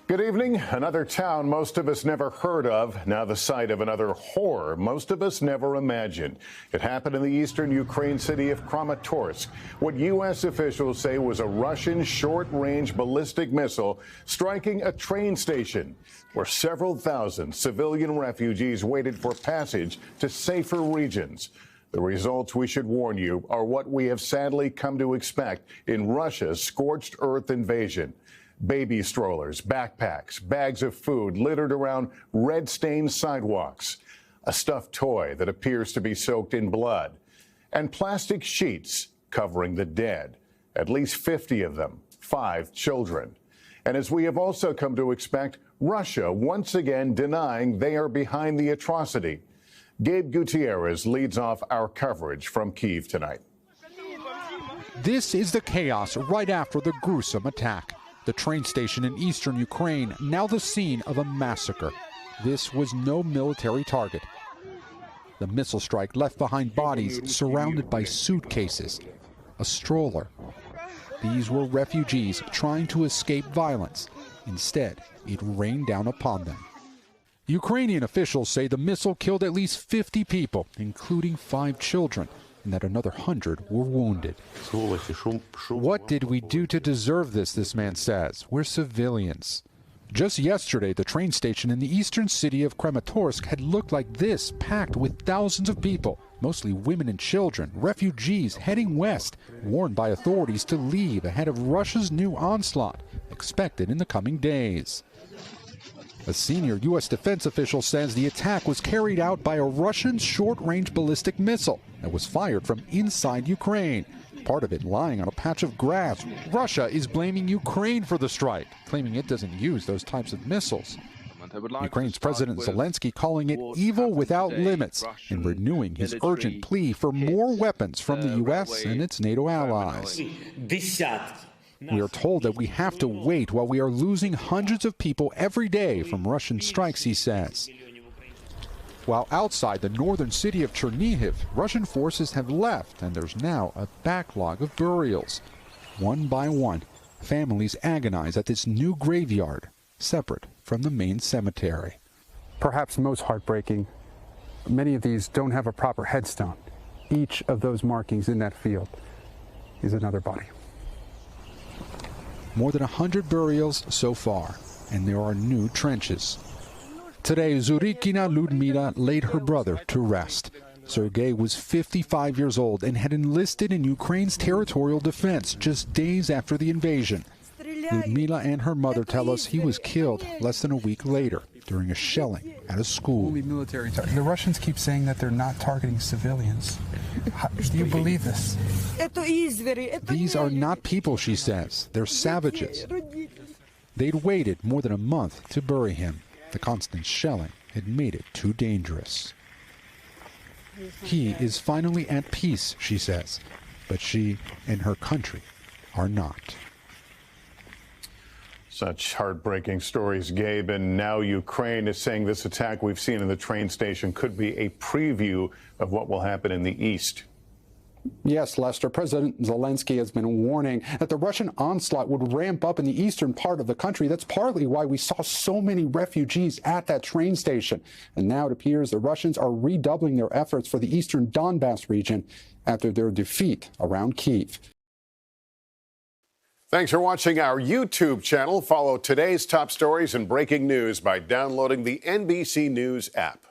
Good evening. Another town most of us never heard of, now the site of another horror most of us never imagined. It happened in the eastern Ukraine city of Kramatorsk, what U.S. officials say was a Russian short-range ballistic missile striking a train station where several thousand civilian refugees waited for passage to safer regions. The results, we should warn you, are what we have sadly come to expect in Russia's scorched earth invasion. Baby strollers, backpacks, bags of food littered around red-stained sidewalks, a stuffed toy that appears to be soaked in blood, and plastic sheets covering the dead, at least 50 of them, 5 children. And as we have also come to expect, Russia once again denying they are behind the atrocity. Gabe Gutierrez leads off our coverage from Kyiv tonight. This is the chaos right after the gruesome attack. The train station in eastern Ukraine, now the scene of a massacre. This was no military target. The missile strike left behind bodies surrounded by suitcases, a stroller. These were refugees trying to escape violence. Instead, it rained down upon them. Ukrainian officials say the missile killed at least 50 people, including 5 children, and that another 100 were wounded. What did we do to deserve this man says. We're civilians. Just yesterday, the train station in the eastern city of Kramatorsk had looked like this, packed with thousands of people, mostly women and children, refugees heading west, warned by authorities to leave ahead of Russia's new onslaught, expected in the coming days. A senior U.S. defense official says the attack was carried out by a Russian short-range ballistic missile that was fired from inside Ukraine, part of it lying on a patch of grass. Russia is blaming Ukraine for the strike, claiming it doesn't use those types of missiles. Ukraine's President Zelensky calling it evil without limits and renewing his urgent plea for more weapons from the U.S. and its NATO allies. We are told that we have to wait while we are losing hundreds of people every day from Russian strikes, he says. While outside the northern city of Chernihiv, Russian forces have left, and there's now a backlog of burials. One by one, families agonize at this new graveyard, separate from the main cemetery. Perhaps most heartbreaking, many of these don't have a proper headstone. Each of those markings in that field is another body. More than 100 burials so far, and there are new trenches. Today, Zurikina Ludmila laid her brother to rest. Sergei was 55 years old and had enlisted in Ukraine's territorial defense just days after the invasion. Ludmila and her mother tell us he was killed less than a week later during a shelling at a school. Only military target. The Russians keep saying that they're not targeting civilians. Do you believe this? These are not people, she says. They're savages. They'd waited more than a month to bury him. The constant shelling had made it too dangerous. He is finally at peace, she says, but she and her country are not. Such heartbreaking stories, Gabe. And now Ukraine is saying this attack we've seen in the train station could be a preview of what will happen in the east. Yes, Lester, President Zelensky has been warning that the Russian onslaught would ramp up in the eastern part of the country. That's partly why we saw so many refugees at that train station. And now it appears the Russians are redoubling their efforts for the eastern Donbass region after their defeat around Kyiv. Thanks for watching our YouTube channel. Follow today's top stories and breaking news by downloading the NBC News app.